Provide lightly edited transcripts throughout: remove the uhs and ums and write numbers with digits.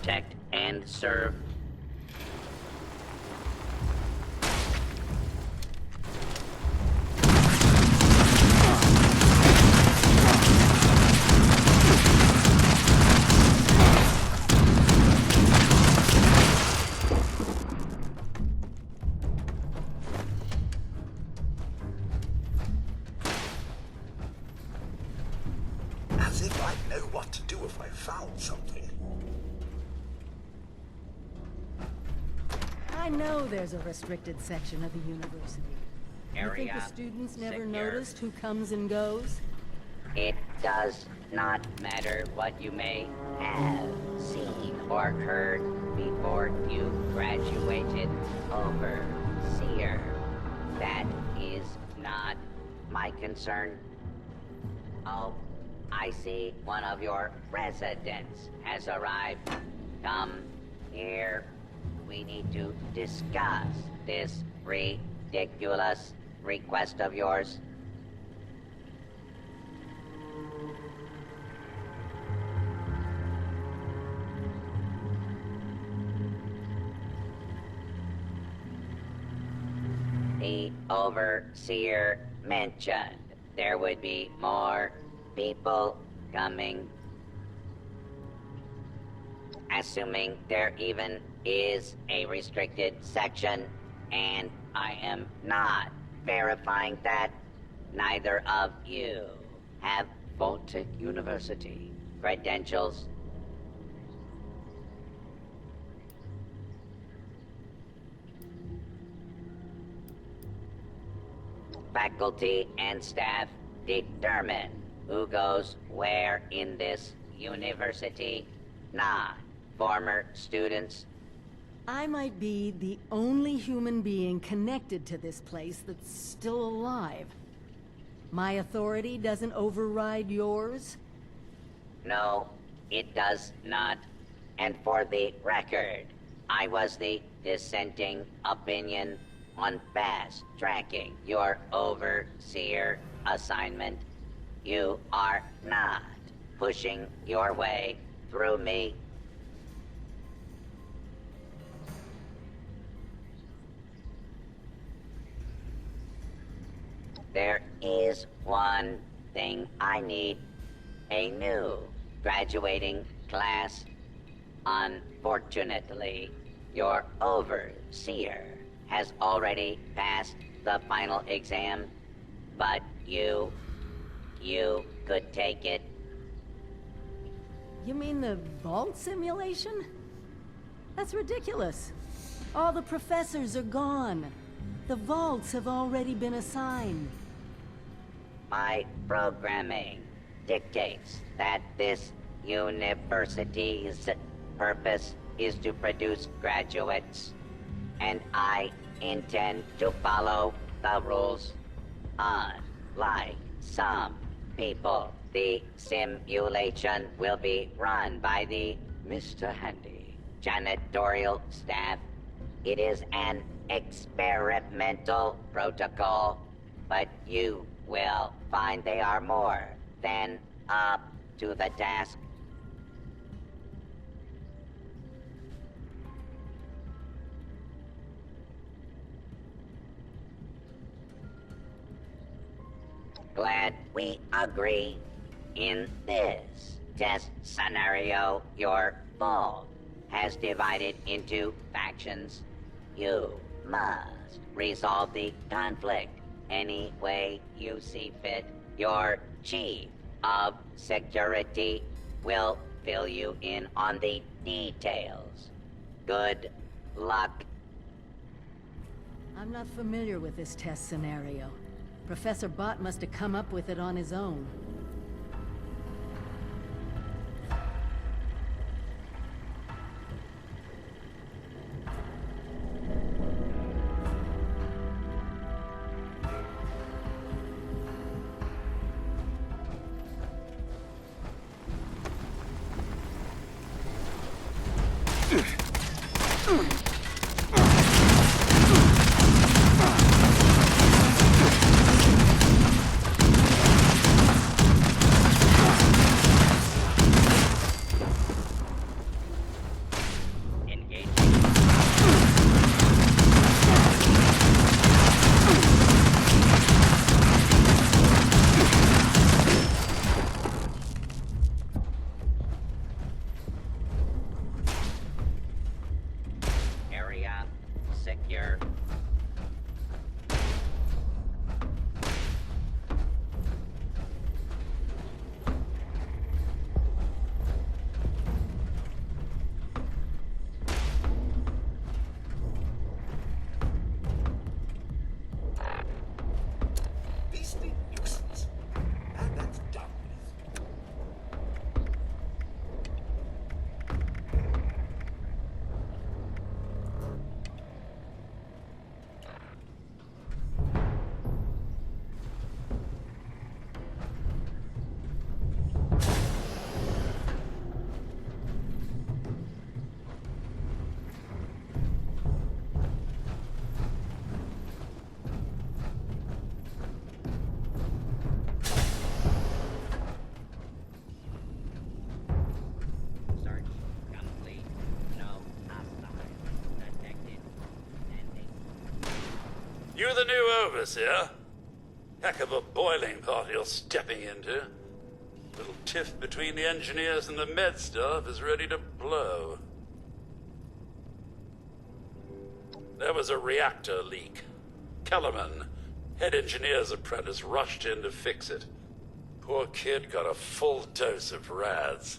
protect and serve. As if I know what to do if I found something. I know there's a restricted section of the university. You think the students never noticed who comes and goes? It does not matter what you may have seen or heard before you graduated, Overseer. That is not my concern. Oh, I see one of your residents has arrived. Come here. We need to discuss this ridiculous request of yours. The Overseer mentioned there would be more people coming. Assuming there even is a restricted section, and I am not verifying that. Neither of you have Vault-Tec University credentials. Faculty and staff determine who goes where in this university, not former students. I might be the only human being connected to this place that's still alive. My authority doesn't override yours? No, it does not. And for the record, I was the dissenting opinion on fast-tracking your Overseer assignment. You are not pushing your way through me. There is one thing I need. A new graduating class. Unfortunately, your Overseer has already passed the final exam, but you could take it. You mean the vault simulation? That's ridiculous. All the professors are gone. The vaults have already been assigned. My programming dictates that this university's purpose is to produce graduates, and I intend to follow the rules. Unlike some people, the simulation will be run by the Mr. Handy janitorial staff. It is an experimental protocol, but you will find they are more than up to the task. Glad we agree. In this test scenario, your vault has divided into factions. You must resolve the conflict any way you see fit. Your chief of security will fill you in on the details. Good luck. I'm not familiar with this test scenario. Professor Bott must have come up with it on his own. You the new Overseer? Heck of a boiling pot you're stepping into. Little tiff between the engineers and the med staff is ready to blow. There was a reactor leak. Kellerman, head engineer's apprentice, rushed in to fix it. Poor kid got a full dose of rads.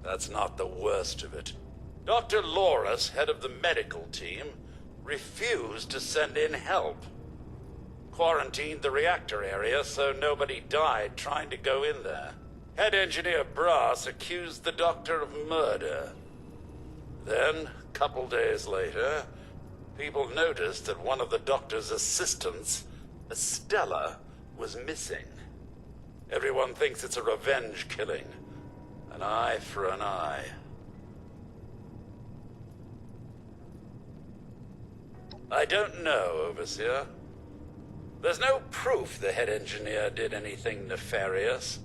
That's not the worst of it. Dr. Loris, head of the medical team, refused to send in help. Quarantined the reactor area so nobody died trying to go in there. Head engineer Brass accused the doctor of murder. Then, a couple days later, people noticed that one of the doctor's assistants, Estella, was missing. Everyone thinks it's a revenge killing. An eye for an eye. I don't know, Overseer. There's no proof the head engineer did anything nefarious,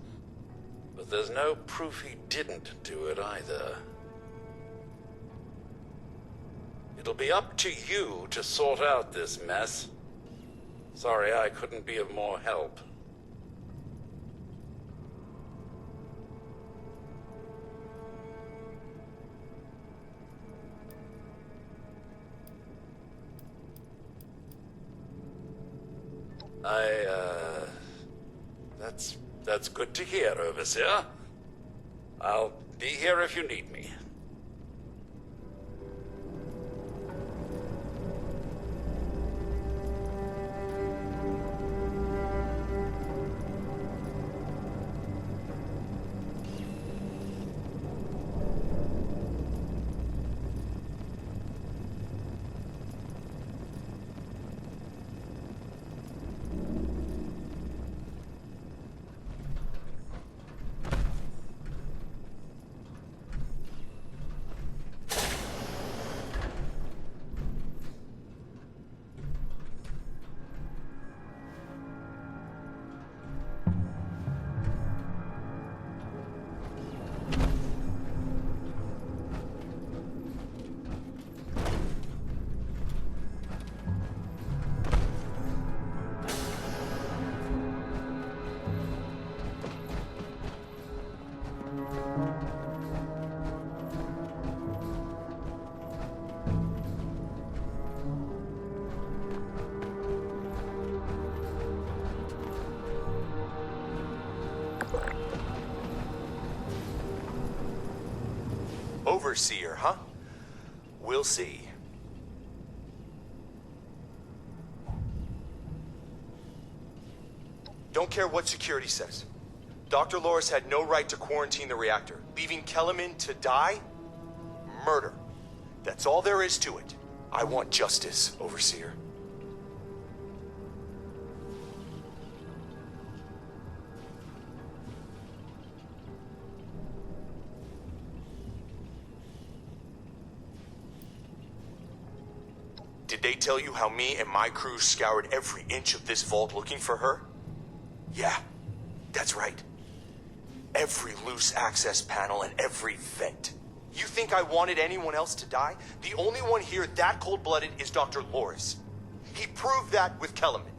but there's no proof he didn't do it either. It'll be up to you to sort out this mess. Sorry I couldn't be of more help. That's good to hear, Overseer. I'll be here if you need me. Overseer, huh? We'll see. Don't care what security says. Dr. Loris had no right to quarantine the reactor. Leaving Kellerman to die? Murder. That's all there is to it. I want justice, Overseer. Did they tell you how me and my crew scoured every inch of this vault looking for her? Yeah, that's right. Every loose access panel and every vent. You think I wanted anyone else to die? The only one here that cold-blooded is Dr. Loris. He proved that with Kellerman.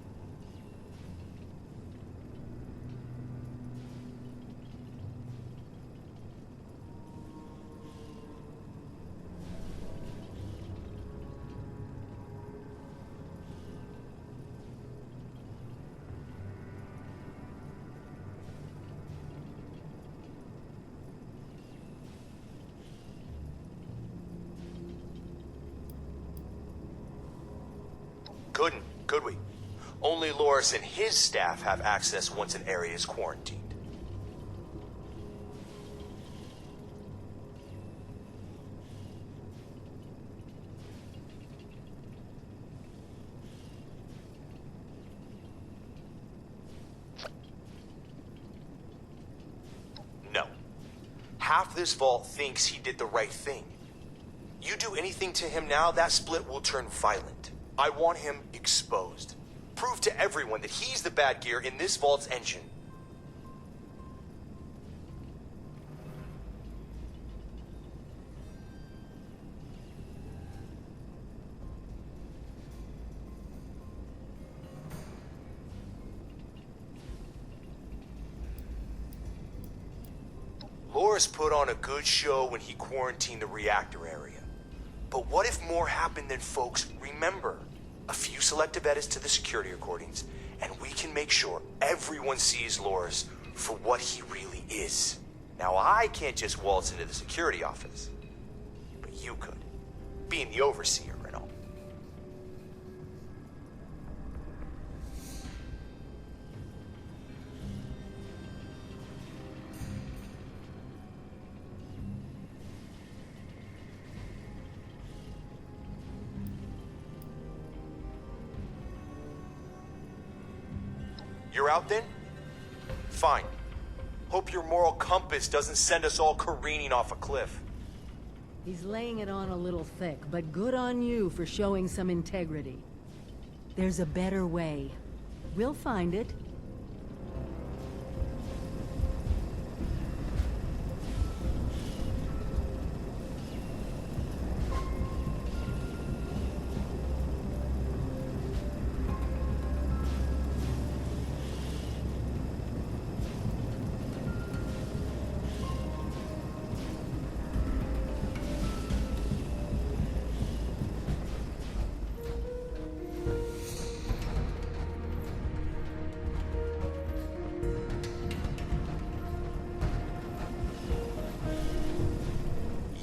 Couldn't, could we? Only Loris and his staff have access once an area is quarantined. Half this vault thinks he did the right thing. You do anything to him now, that split will turn violent. I want him exposed. Prove to everyone that he's the bad gear in this vault's engine. Loris put on a good show when he quarantined the reactor area. But what if more happened than folks remember? A few selective edits to the security recordings, and we can make sure everyone sees Loris for what he really is. Now, I can't just waltz into the security office, but you could, being the Overseer and all. You're out then? Fine. Hope your moral compass doesn't send us all careening off a cliff. He's laying it on a little thick, but good on you for showing some integrity. There's a better way. We'll find it.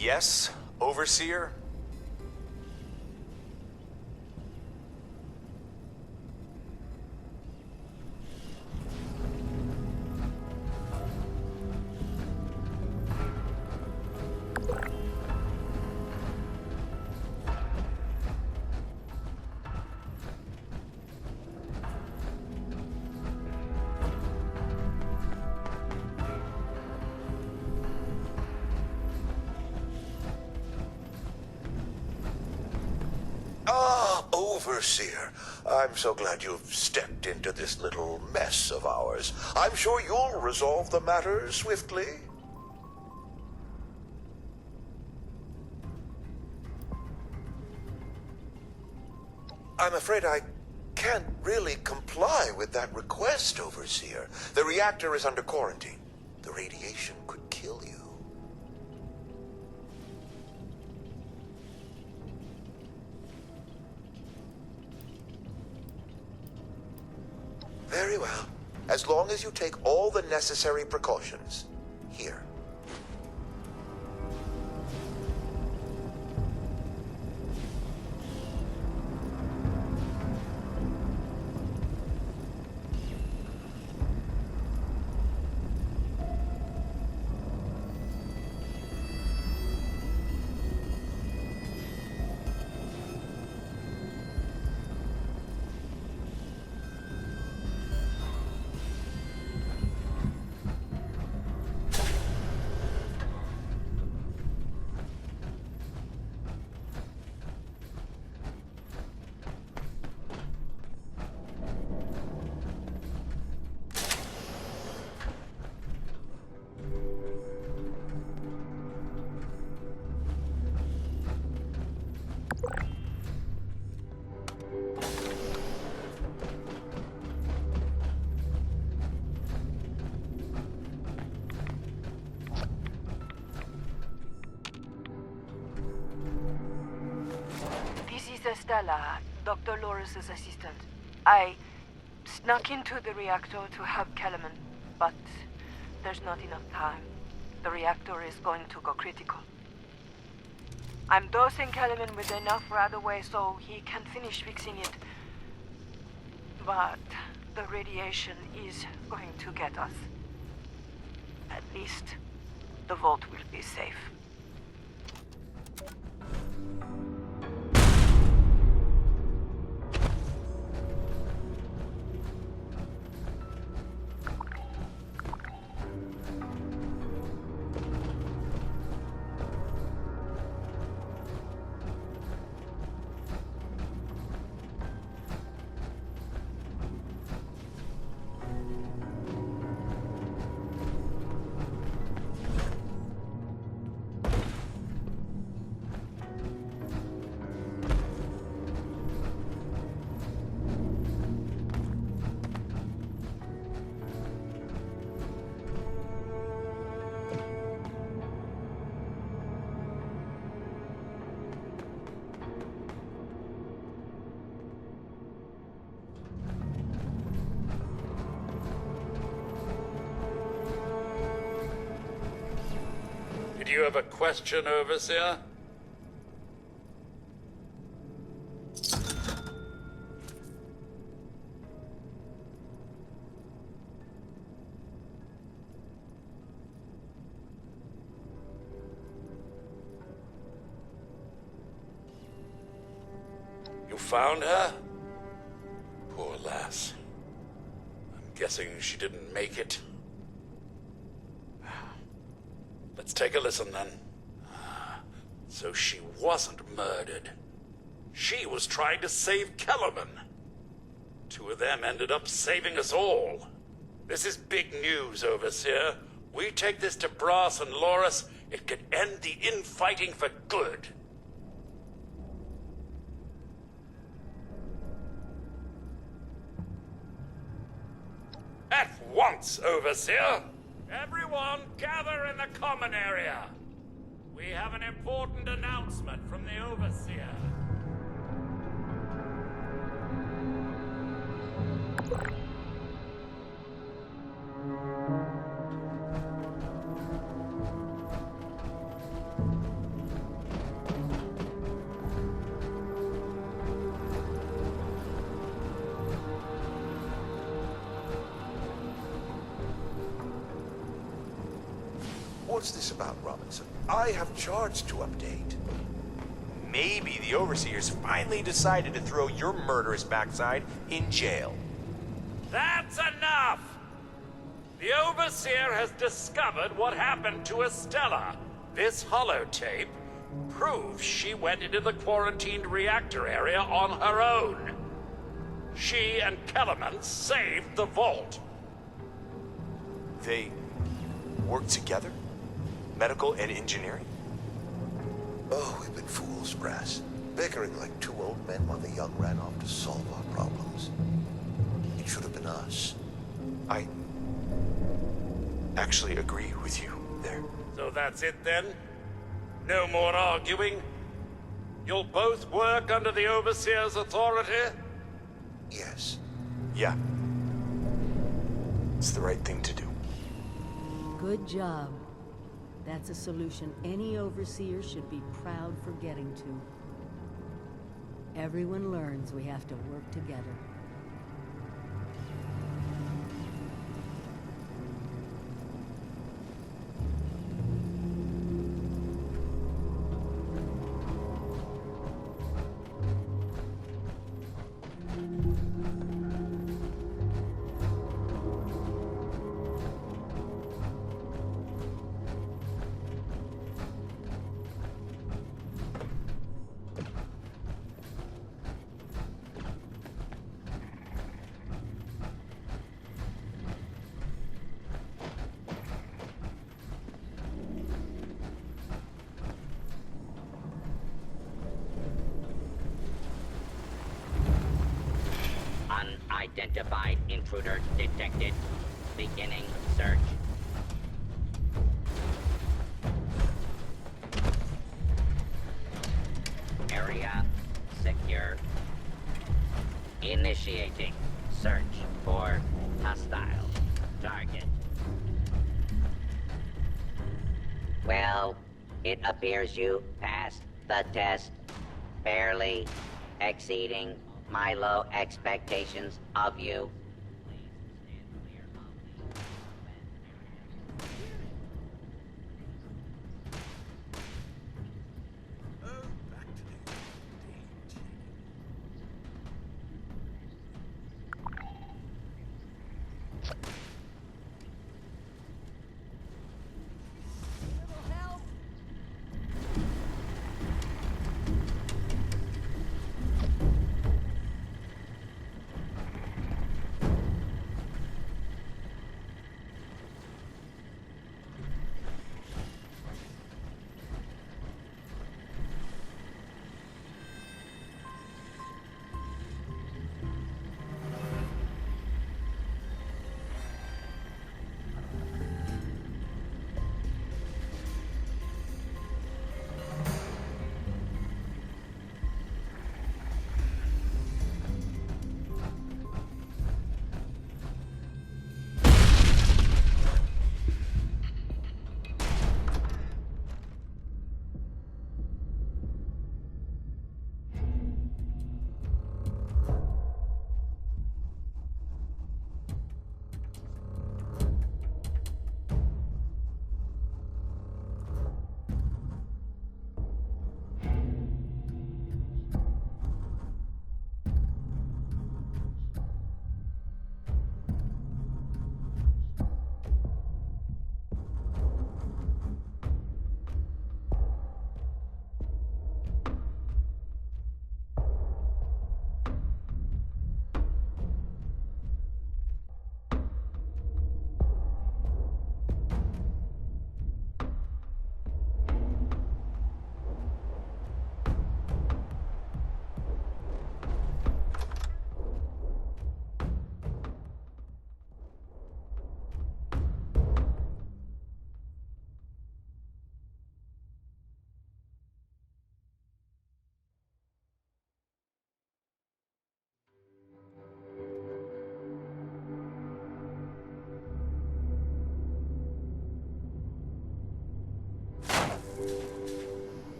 Yes, Overseer? Overseer, I'm so glad you've stepped into this little mess of ours. I'm sure you'll resolve the matter swiftly. I'm afraid I can't really comply with that request, Overseer. The reactor is under quarantine. The radiation could kill you. Very well. As long as you take all the necessary precautions. Here. Stella, Dr. Loris's assistant. I snuck into the reactor to help Kellerman, but there's not enough time. The reactor is going to go critical. I'm dosing Kellerman with enough right away so he can finish fixing it. But the radiation is going to get us. At least the vault will be safe. Did you have a question, Overseer? You found her? Poor lass. I'm guessing she didn't make it. Let's take a listen then. So she wasn't murdered. She was trying to save Kellerman. Two of them ended up saving us all. This is big news, Overseer. We take this to Brass and Loris, it could end the infighting for good. At once, Overseer! Everyone, gather in the common area. We have an important announcement from the Overseer. What's this about, Robinson? I have charts to update. Maybe the Overseers finally decided to throw your murderous backside in jail. That's enough! The Overseer has discovered what happened to Estella. This holotape proves she went into the quarantined reactor area on her own. She and Kellerman saved the vault. They work together? Medical and engineering? Oh, we've been fools, Brass. Bickering like two old men while the young ran off to solve our problems. It should have been us. I actually agree with you there. So that's it then? No more arguing? You'll both work under the Overseer's authority? Yes. Yeah. It's the right thing to do. Good job. That's a solution any overseer should be proud for getting to. Everyone learns we have to work together. Unidentified intruder detected. Beginning search. Area secure. Initiating search for hostile target. Well, it appears you passed the test, barely exceeding my low expectations of you.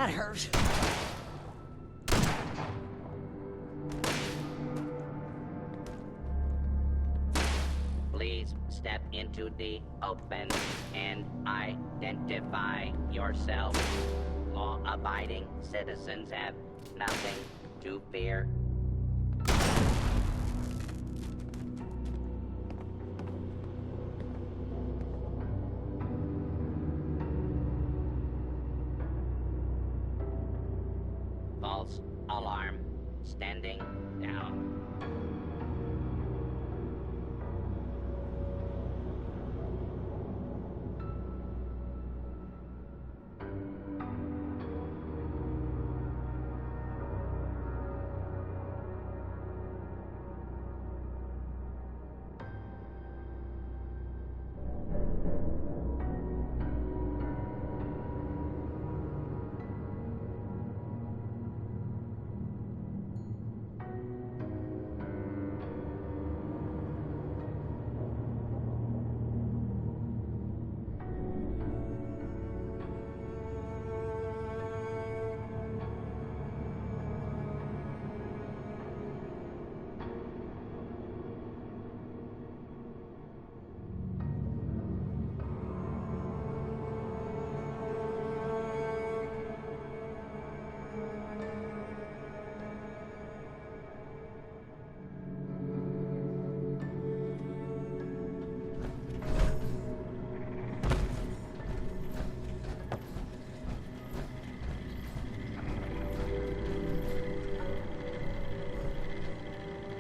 that hurt. Please step into the open and identify yourself. Law-abiding citizens have nothing to fear. False alarm. Standing down.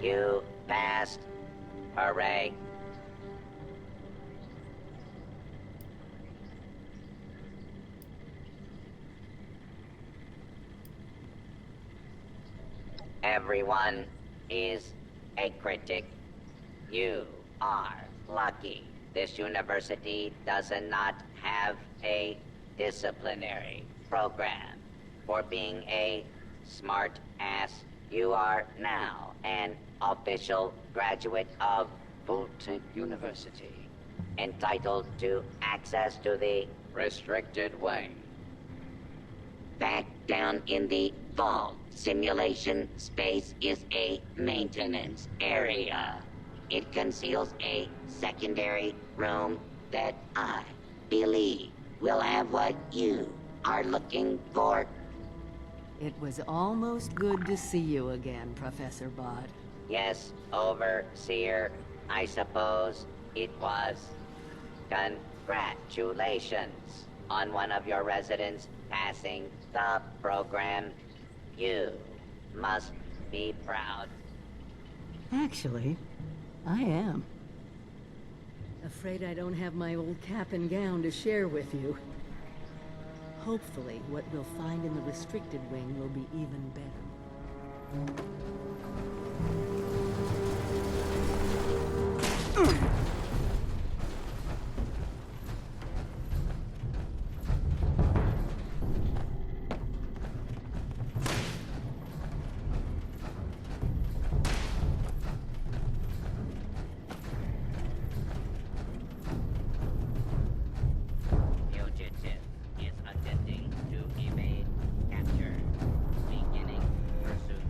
You passed. Hooray. Everyone is a critic. You are lucky. This university does not have a disciplinary program for being a smart ass. You are now an official graduate of Voltec University, entitled to access to the restricted wing. Back down in the vault, simulation space is a maintenance area. It conceals a secondary room that I believe will have what you are looking for. It was almost good to see you again, Professor Bott. Yes, Overseer, I suppose it was. Congratulations on one of your residents passing the program. You must be proud. Actually, I am. Afraid I don't have my old cap and gown to share with you. Hopefully, what we'll find in the restricted wing will be even better. Fugitive is attempting to evade capture. Beginning pursuit.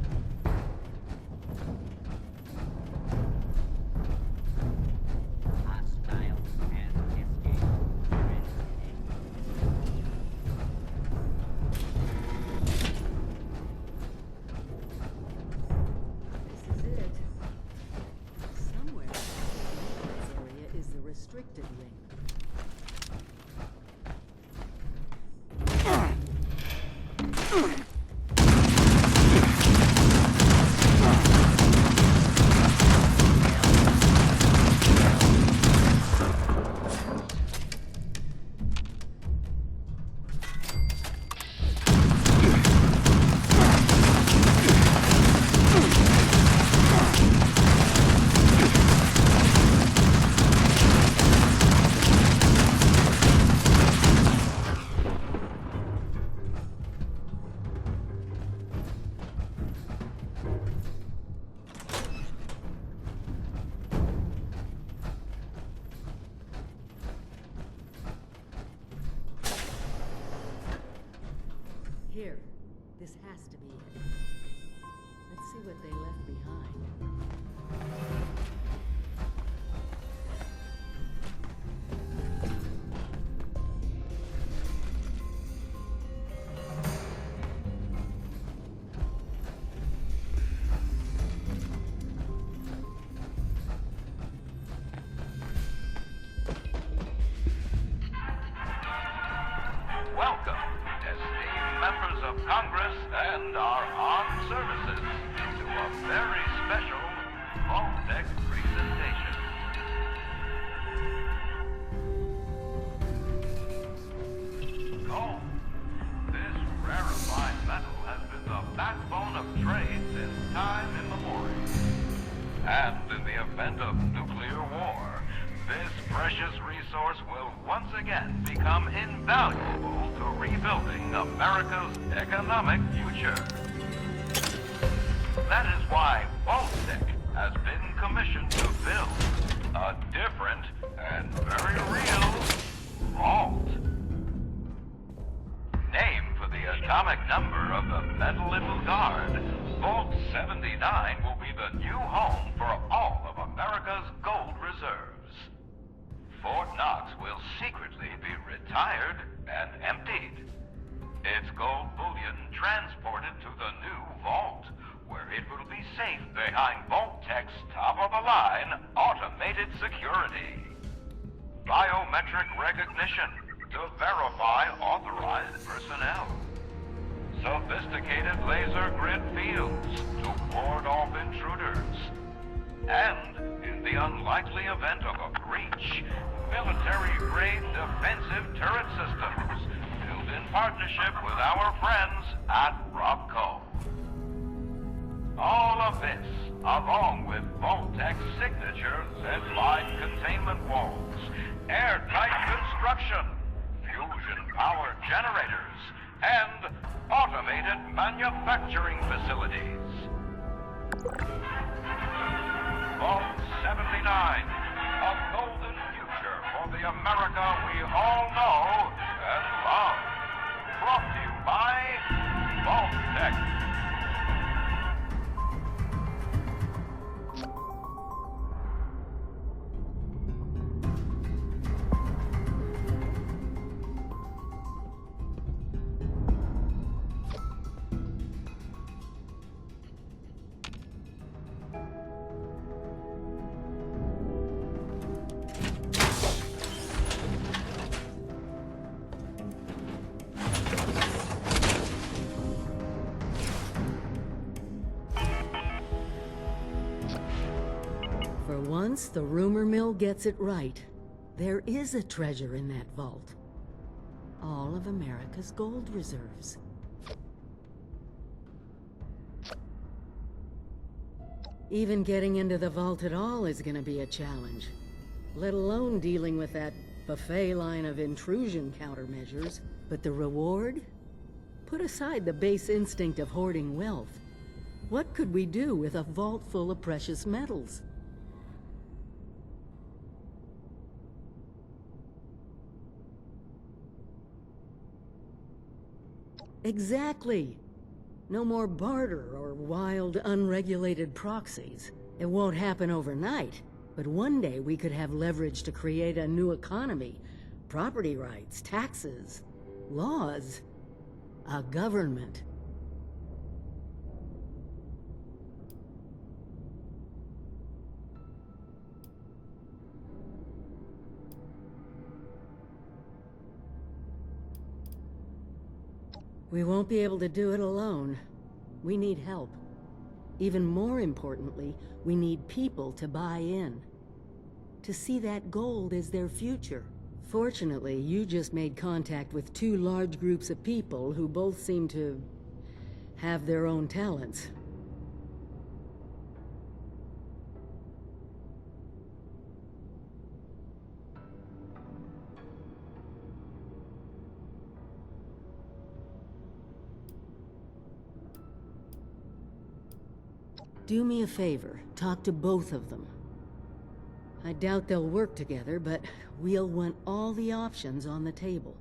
what they left behind. Welcome, esteemed members of Congress and our armed services, to a very special Vault-Tec presentation. Gold. This rarefied metal has been the backbone of trade since time immemorial. And in the event of nuclear war, this precious resource will once again become invaluable to rebuilding America's economic future. That is why Vault-Tec has been commissioned to build a different and very real vault. Named for the atomic number of the metal it will guard, Vault 79 will be the new home for all of America's gold reserves. Fort Knox will secretly be retired and emptied. Its gold bullion transported to the new vault, where it will be safe behind Vault-Tec's top-of-the-line automated security. Biometric recognition to verify authorized personnel. Sophisticated laser grid fields to ward off intruders. And, in the unlikely event of a breach, military-grade defensive turret systems built in partnership with our friends at Robco. All of this, along with Vault-Tec's signature lead-lined containment walls, airtight construction, fusion power generators, and automated manufacturing facilities. Vault 79, a golden future for the America we all know and love. Brought to you by Vault-Tec. For once, the rumor mill gets it right. There is a treasure in that vault. All of America's gold reserves. Even getting into the vault at all is gonna be a challenge. Let alone dealing with that buffet line of intrusion countermeasures. But the reward? Put aside the base instinct of hoarding wealth. What could we do with a vault full of precious metals? Exactly. No more barter or wild, unregulated proxies. It won't happen overnight, but one day we could have leverage to create a new economy. Property rights, taxes, laws, a government. We won't be able to do it alone. We need help. Even more importantly, we need people to buy in. To see that gold as their future. Fortunately, you just made contact with two large groups of people who both seem to have their own talents. Do me a favor, talk to both of them. I doubt they'll work together, but we'll want all the options on the table.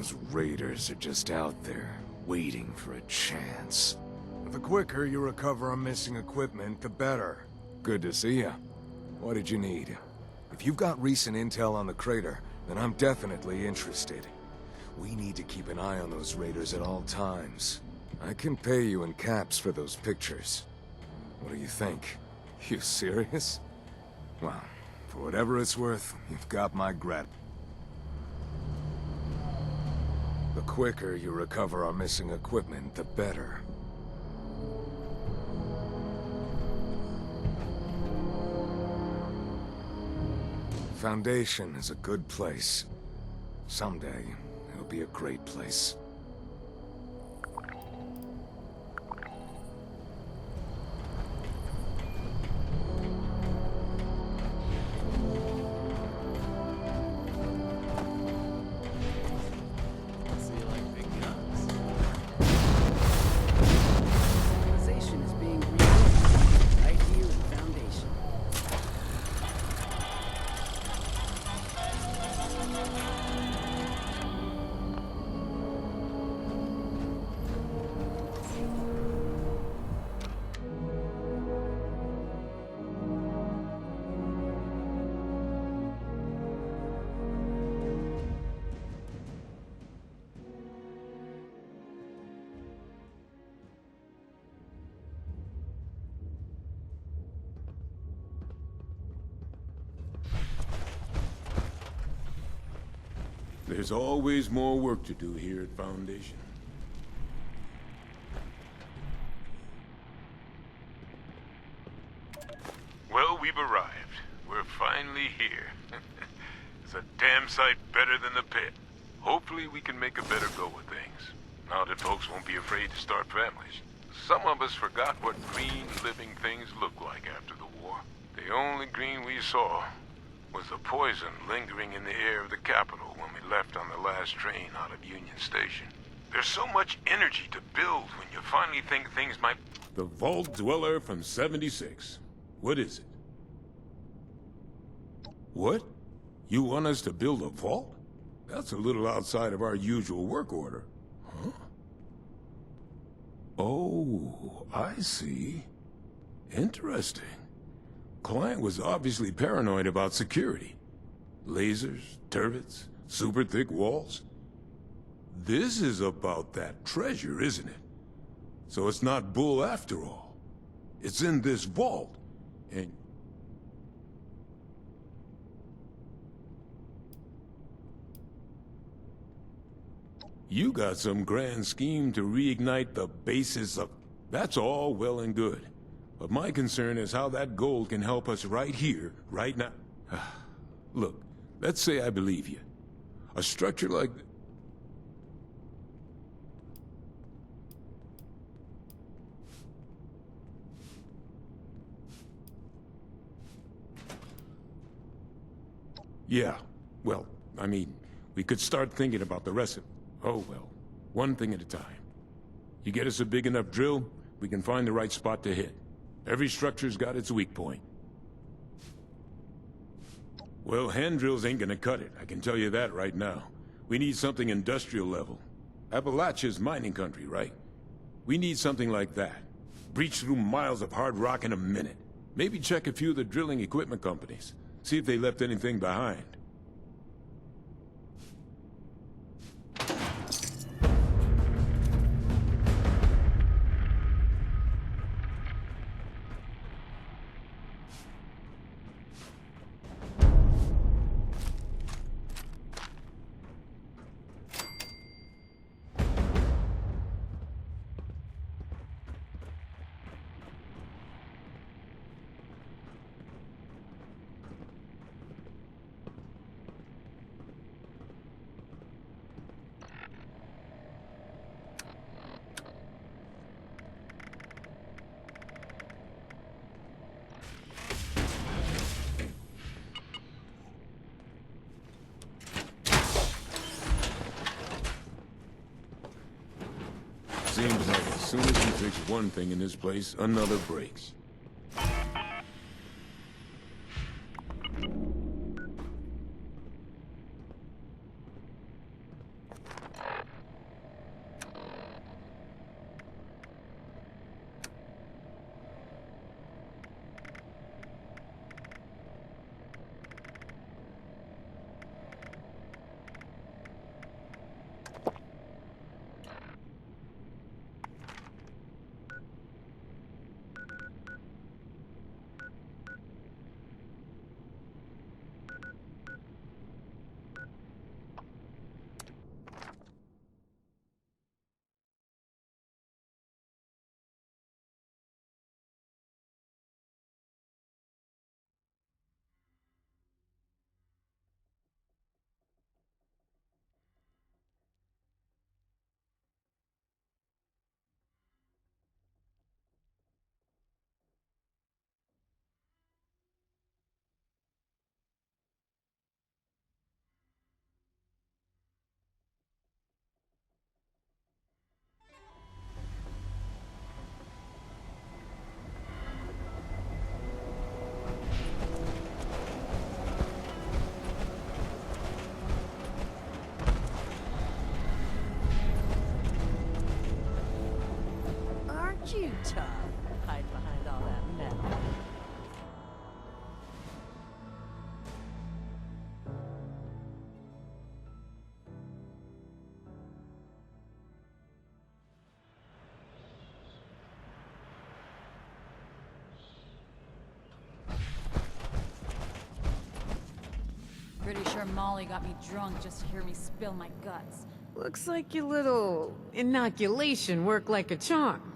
Those raiders are just out there, waiting for a chance. The quicker you recover our missing equipment, the better. Good to see ya. What did you need? If you've got recent intel on the crater, then I'm definitely interested. We need to keep an eye on those raiders at all times. I can pay you in caps for those pictures. What do you think? You serious? Well, for whatever it's worth, you've got my grat. The quicker you recover our missing equipment, the better. Foundation is a good place. Someday, it'll be a great place. Civilization is being rebuilt right here in Foundation. There's always more work to do here at Foundation. Well, we've arrived. We're finally here. It's a damn sight better than the pit. Hopefully we can make a better go of things. Now that folks won't be afraid to start families. Some of us forgot what green living things looked like after the war. The only green we saw was the poison lingering in the air of the capital when we left on the last train out of Union Station. There's so much energy to build when you finally think things might... The Vault Dweller from 76. What is it? What? You want us to build a vault? That's a little outside of our usual work order. Huh? Oh, I see. Interesting. Client was obviously paranoid about security. Lasers, turrets, super thick walls. This is about that treasure, isn't it? So it's not bull after all. It's in this vault, and... You got some grand scheme to reignite the basis of... That's all well and good. But my concern is how that gold can help us right here, right now. Look, let's say I believe you. A structure like... Yeah, well, I mean, we could start thinking about the rest of... Oh well, one thing at a time. You get us a big enough drill, we can find the right spot to hit. Every structure's got its weak point. Well, hand drills ain't gonna cut it, I can tell you that right now. We need something industrial level. Appalachia's mining country, right? We need something like that. Breach through miles of hard rock in a minute. Maybe check a few of the drilling equipment companies. See if they left anything behind. Seems like as soon as we fix one thing in this place, another breaks. you tough. Hide behind all that metal. Pretty sure Molly got me drunk just to hear me spill my guts. Looks like your little inoculation worked like a charm.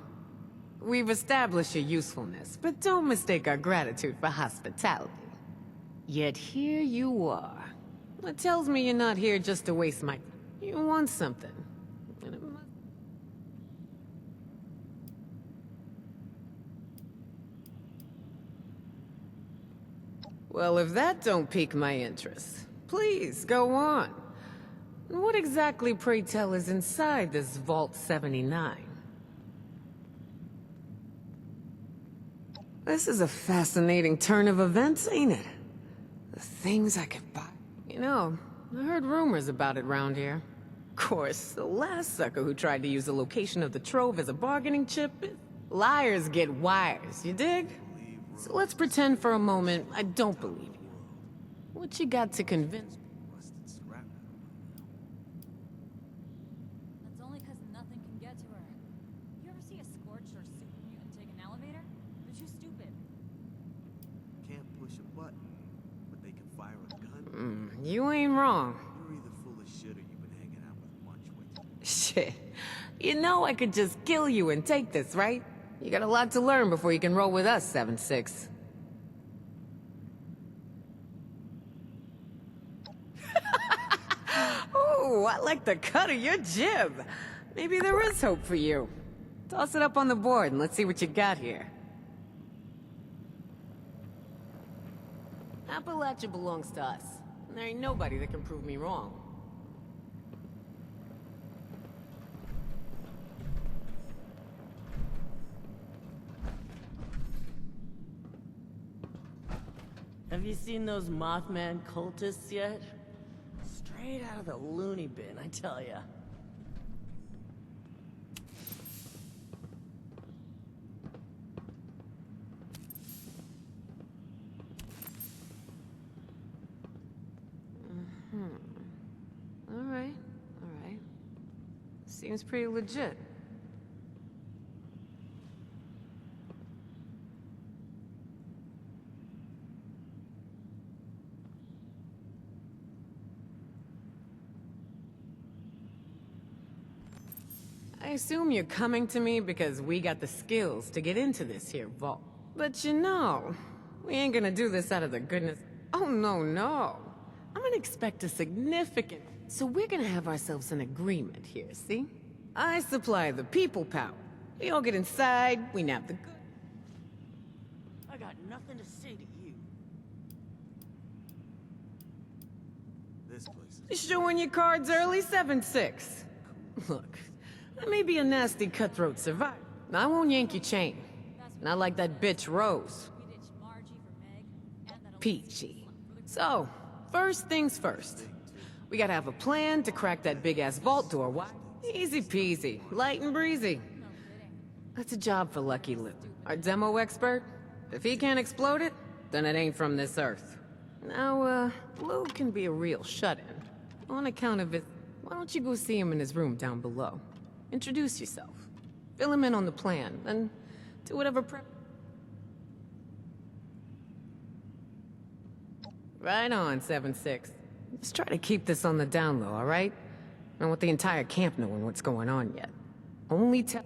We've established your usefulness, but don't mistake our gratitude for hospitality. Yet here you are. That tells me you're not here just to waste my... You want something. And it must... Well, if that don't pique my interest, please, go on. What exactly, pray tell, is inside this Vault 79? This is a fascinating turn of events, ain't it? The things I could buy. You know, I heard rumors about it round here. Of course, the last sucker who tried to use the location of the trove as a bargaining chip... Liars get wires, you dig? So let's pretend for a moment I don't believe you. What you got to convince me? That's only because nothing can get to her. You ever see a Scorched or super mutant take an elevator? They're too stupid. Can't push a button, but they can fire a gun. You ain't wrong. You're either full of shit or you've been hanging out with Munch with. Shit. You know I could just kill you and take this, right? You got a lot to learn before you can roll with us, 7-6. Ooh, I like the cut of your jib. Maybe there is hope for you. Toss it up on the board and let's see what you got here. Appalachia belongs to us. And there ain't nobody that can prove me wrong. Have you seen those Mothman cultists yet? Straight out of the loony bin, I tell ya. Alright, alright. Seems pretty legit. I assume you're coming to me because we got the skills to get into this here vault. But you know, we ain't gonna do this out of the goodness... Oh, no, no. I'm gonna expect a significant... So we're gonna have ourselves an agreement here, see? I supply the people power. We all get inside, we nab the good... I got nothing to say to you. This place You is... showing your cards early, 7-6. Look, I may be a nasty cutthroat survivor. I won't yank your chain. Not like that bitch Rose. Peachy. So, first things first. We gotta have a plan to crack that big-ass vault door. Why? Easy peasy. Light and breezy. That's a job for Lucky Lou. Our demo expert. If he can't explode it, then it ain't from this earth. Now, Lou can be a real shut-in. On account of it, why don't you go see him in his room down below? Introduce yourself. Fill him in on the plan, then do whatever prep... Right on, 7-6. Just try to keep this on the down low, alright? Don't want the entire camp knowing what's going on yet. Only tell...